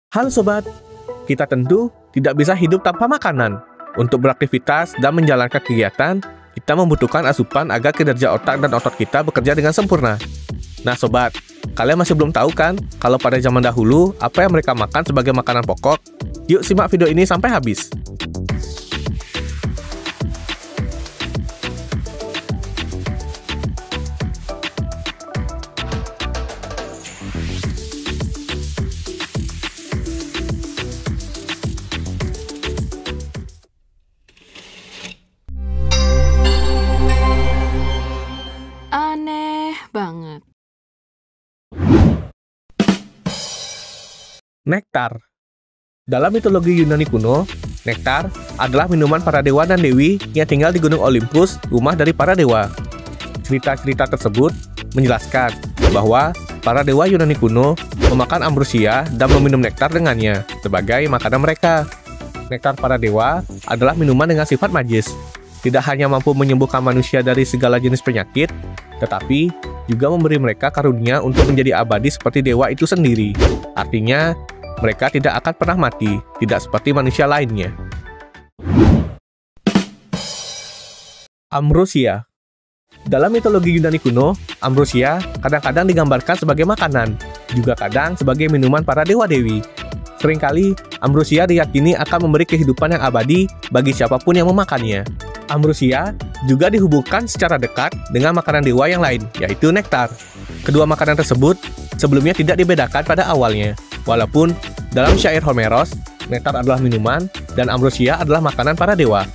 Halo sobat, kita tentu tidak bisa hidup tanpa makanan. Untuk beraktivitas dan menjalankan kegiatan, kita membutuhkan asupan agar kinerja otak dan otot kita bekerja dengan sempurna. Nah sobat, kalian masih belum tahu kan kalau pada zaman dahulu apa yang mereka makan sebagai makanan pokok? Yuk simak video ini sampai habis. Aneh banget. Nektar. Dalam mitologi Yunani kuno, nektar adalah minuman para dewa dan dewi yang tinggal di Gunung Olympus, rumah dari para dewa. Cerita-cerita tersebut menjelaskan bahwa para dewa Yunani kuno memakan ambrosia dan meminum nektar dengannya sebagai makanan mereka. Nektar para dewa adalah minuman dengan sifat magis. Tidak hanya mampu menyembuhkan manusia dari segala jenis penyakit, tetapi juga memberi mereka karunia untuk menjadi abadi seperti dewa itu sendiri. Artinya, mereka tidak akan pernah mati, tidak seperti manusia lainnya. Ambrosia. Dalam mitologi Yunani kuno, ambrosia kadang-kadang digambarkan sebagai makanan, juga kadang sebagai minuman para dewa-dewi. Seringkali, ambrosia diyakini akan memberi kehidupan yang abadi bagi siapapun yang memakannya. Ambrosia juga dihubungkan secara dekat dengan makanan dewa yang lain, yaitu nektar. Kedua makanan tersebut sebelumnya tidak dibedakan pada awalnya, walaupun dalam syair Homeros, nektar adalah minuman dan ambrosia adalah makanan para dewa.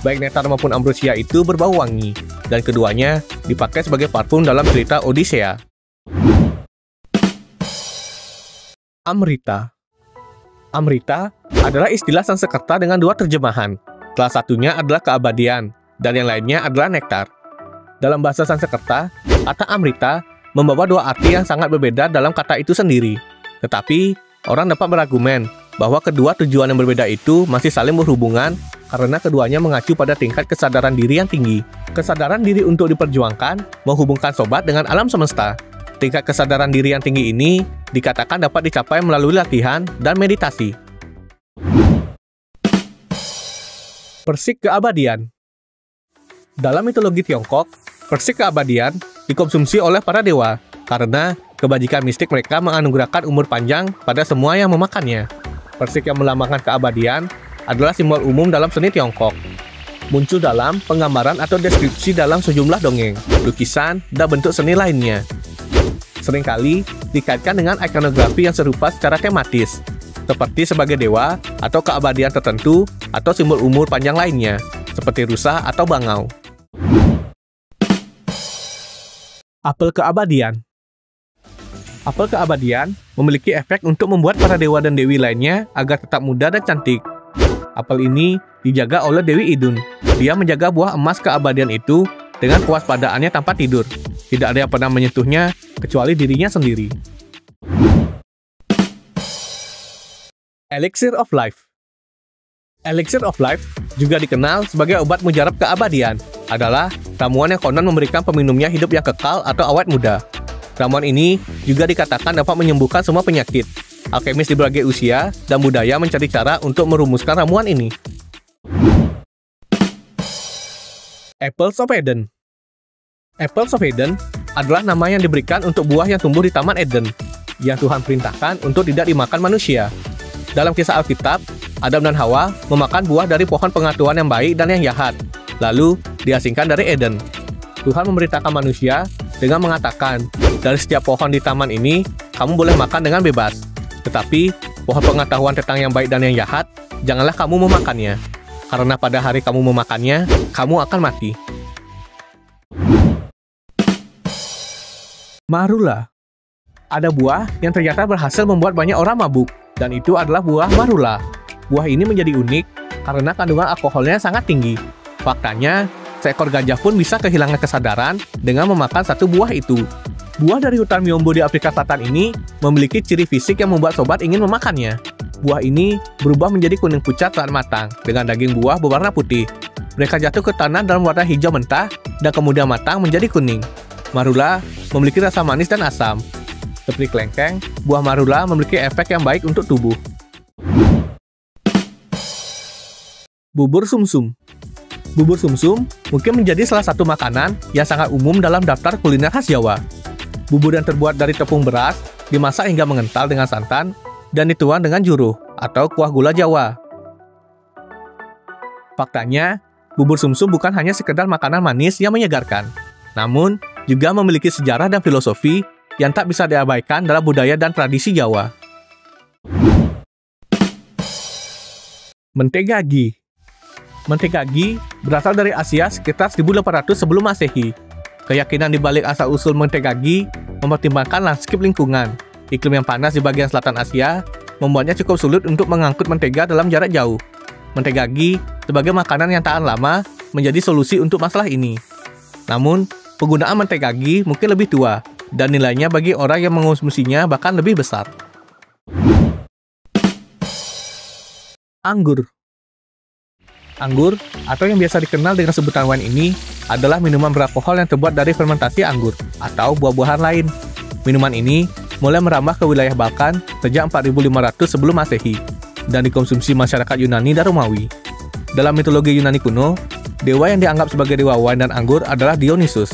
Baik nektar maupun ambrosia itu berbau wangi, dan keduanya dipakai sebagai parfum dalam cerita Odisea. Amrita. Amrita adalah istilah Sanskerta dengan dua terjemahan. Salah satunya adalah keabadian, dan yang lainnya adalah nektar. Dalam bahasa Sanskerta, kata Amrita membawa dua arti yang sangat berbeda dalam kata itu sendiri. Tetapi, orang dapat berargumen bahwa kedua tujuan yang berbeda itu masih saling berhubungan karena keduanya mengacu pada tingkat kesadaran diri yang tinggi. Kesadaran diri untuk diperjuangkan menghubungkan sobat dengan alam semesta. Tingkat kesadaran diri yang tinggi ini dikatakan dapat dicapai melalui latihan dan meditasi. Persik keabadian. Dalam mitologi Tiongkok, persik keabadian dikonsumsi oleh para dewa karena kebajikan mistik mereka menganugerahkan umur panjang pada semua yang memakannya. Persik yang melambangkan keabadian adalah simbol umum dalam seni Tiongkok. Muncul dalam penggambaran atau deskripsi dalam sejumlah dongeng, lukisan, dan bentuk seni lainnya. Seringkali dikaitkan dengan ikonografi yang serupa secara tematis, seperti sebagai dewa atau keabadian tertentu atau simbol umur panjang lainnya, seperti rusa atau bangau. Apel keabadian. Apel keabadian memiliki efek untuk membuat para dewa dan dewi lainnya agar tetap muda dan cantik. Apel ini dijaga oleh Dewi Idun. Dia menjaga buah emas keabadian itu dengan kewaspadaannya tanpa tidur. Tidak ada yang pernah menyentuhnya kecuali dirinya sendiri. Elixir of Life. Elixir of Life, juga dikenal sebagai obat mujarab keabadian, adalah ramuan yang konon memberikan peminumnya hidup yang kekal atau awet muda. Ramuan ini juga dikatakan dapat menyembuhkan semua penyakit. Alkemis di berbagai usia dan budaya mencari cara untuk merumuskan ramuan ini. Apples of Eden. Apples of Eden adalah nama yang diberikan untuk buah yang tumbuh di Taman Eden, yang Tuhan perintahkan untuk tidak dimakan manusia. Dalam kisah Alkitab, Adam dan Hawa memakan buah dari pohon pengetahuan yang baik dan yang jahat, lalu diasingkan dari Eden. Tuhan memerintahkan manusia dengan mengatakan, dari setiap pohon di taman ini, kamu boleh makan dengan bebas. Tetapi, pohon pengetahuan tentang yang baik dan yang jahat, janganlah kamu memakannya. Karena pada hari kamu memakannya, kamu akan mati. Marula. Ada buah yang ternyata berhasil membuat banyak orang mabuk, dan itu adalah buah marula. Buah ini menjadi unik karena kandungan alkoholnya sangat tinggi. Faktanya, seekor gajah pun bisa kehilangan kesadaran dengan memakan satu buah itu. Buah dari hutan Miombo di Afrika Selatan ini memiliki ciri fisik yang membuat sobat ingin memakannya. Buah ini berubah menjadi kuning pucat saat matang, dengan daging buah berwarna putih. Mereka jatuh ke tanah dalam warna hijau mentah, dan kemudian matang menjadi kuning. Marula memiliki rasa manis dan asam. Seperti kelengkeng, buah marula memiliki efek yang baik untuk tubuh. Bubur sumsum. Bubur sumsum mungkin menjadi salah satu makanan yang sangat umum dalam daftar kuliner khas Jawa. Bubur yang terbuat dari tepung beras dimasak hingga mengental dengan santan dan dituang dengan juruh atau kuah gula Jawa. Faktanya, bubur sumsum bukan hanya sekedar makanan manis yang menyegarkan, namun juga memiliki sejarah dan filosofi yang tak bisa diabaikan dalam budaya dan tradisi Jawa. Mentega ghee. Mentega ghee berasal dari Asia sekitar 1800 sebelum Masehi. Keyakinan di balik asal-usul mentega ghee mempertimbangkan lanskap lingkungan. Iklim yang panas di bagian selatan Asia membuatnya cukup sulit untuk mengangkut mentega dalam jarak jauh. Mentega ghee sebagai makanan yang tahan lama menjadi solusi untuk masalah ini. Namun, penggunaan mentega ghee mungkin lebih tua dan nilainya bagi orang yang mengonsumsinya bahkan lebih besar. Anggur. Anggur, atau yang biasa dikenal dengan sebutan wine ini, adalah minuman beralkohol yang terbuat dari fermentasi anggur atau buah-buahan lain. Minuman ini mulai merambah ke wilayah Balkan sejak 4500 sebelum Masehi dan dikonsumsi masyarakat Yunani dan Romawi. Dalam mitologi Yunani kuno, dewa yang dianggap sebagai dewa wine dan anggur adalah Dionysus.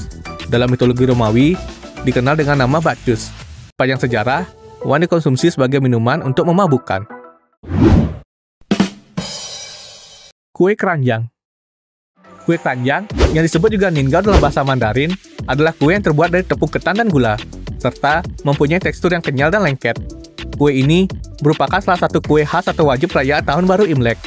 Dalam mitologi Romawi, dikenal dengan nama Bacchus. Sepanjang sejarah, wine dikonsumsi sebagai minuman untuk memabukkan. Kue keranjang. Kue keranjang, yang disebut juga ningao dalam bahasa Mandarin, adalah kue yang terbuat dari tepung ketan dan gula, serta mempunyai tekstur yang kenyal dan lengket. Kue ini merupakan salah satu kue khas atau wajib perayaan Tahun Baru Imlek.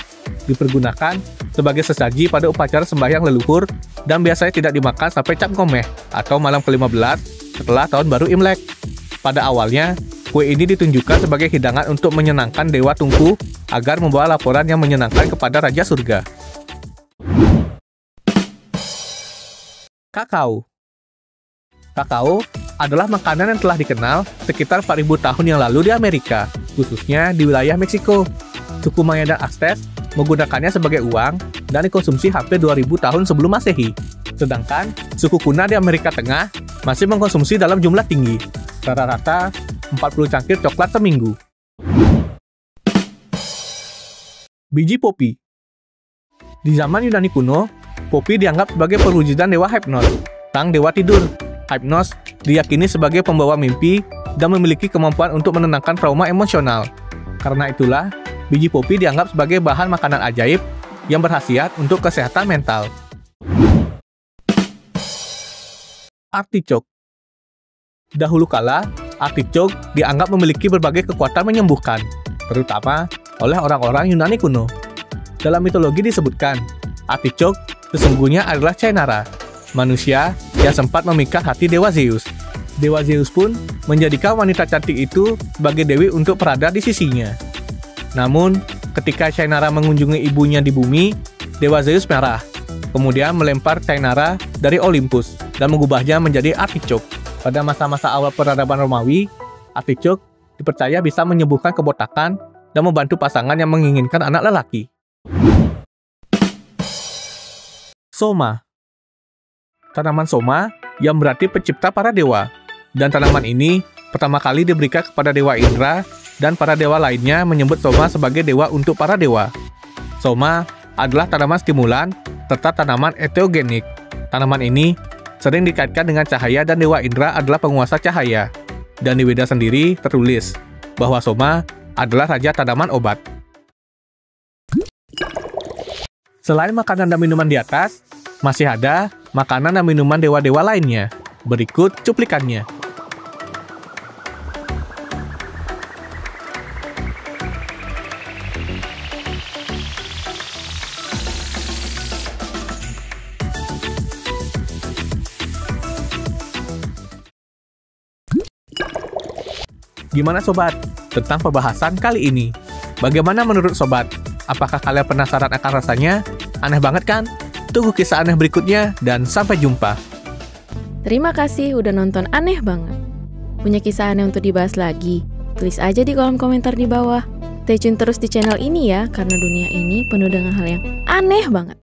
Dipergunakan sebagai sesaji pada upacara sembahyang leluhur dan biasanya tidak dimakan sampai Cap Gomeh atau malam ke-15 setelah Tahun Baru Imlek. Pada awalnya, kue ini ditunjukkan sebagai hidangan untuk menyenangkan Dewa Tungku agar membawa laporan yang menyenangkan kepada Raja Surga. Kakao. Kakao adalah makanan yang telah dikenal sekitar 4.000 tahun yang lalu di Amerika, khususnya di wilayah Meksiko. Suku Maya dan Aztec menggunakannya sebagai uang dan dikonsumsi hampir 2.000 tahun sebelum Masehi. Sedangkan suku Kuna di Amerika Tengah masih mengkonsumsi dalam jumlah tinggi, rata-rata 40 cangkir coklat seminggu. Biji popi. Di zaman Yunani kuno, popi dianggap sebagai perwujudan dewa Hypnos, sang dewa tidur. Hypnos diyakini sebagai pembawa mimpi dan memiliki kemampuan untuk menenangkan trauma emosional. Karena itulah, biji popi dianggap sebagai bahan makanan ajaib yang berkhasiat untuk kesehatan mental. Artichok. Dahulu kala, artichok dianggap memiliki berbagai kekuatan menyembuhkan, terutama oleh orang-orang Yunani kuno. Dalam mitologi disebutkan, artichok sesungguhnya adalah Cainara, manusia yang sempat memikat hati Dewa Zeus. Dewa Zeus pun menjadikan wanita cantik itu sebagai dewi untuk berada di sisinya. Namun, ketika Cainara mengunjungi ibunya di bumi, Dewa Zeus marah, kemudian melempar Cainara dari Olympus dan mengubahnya menjadi artichok. Pada masa-masa awal peradaban Romawi, artichok dipercaya bisa menyembuhkan kebotakan dan membantu pasangan yang menginginkan anak lelaki. Soma. Tanaman soma yang berarti pencipta para dewa, dan tanaman ini pertama kali diberikan kepada Dewa Indra dan para dewa lainnya menyebut soma sebagai dewa untuk para dewa. Soma adalah tanaman stimulan serta tanaman enteogenik. Tanaman ini sering dikaitkan dengan cahaya dan Dewa Indra adalah penguasa cahaya. Dan di Weda sendiri tertulis bahwa soma adalah raja tanaman obat. Selain makanan dan minuman di atas, masih ada makanan dan minuman dewa-dewa lainnya. Berikut cuplikannya. Gimana sobat, tentang pembahasan kali ini? Bagaimana menurut sobat? Apakah kalian penasaran akan rasanya? Aneh banget kan? Tunggu kisah aneh berikutnya dan sampai jumpa. Terima kasih udah nonton Aneh Banget. Punya kisah aneh untuk dibahas lagi? Tulis aja di kolom komentar di bawah. Stay tune terus di channel ini ya, karena dunia ini penuh dengan hal yang aneh banget.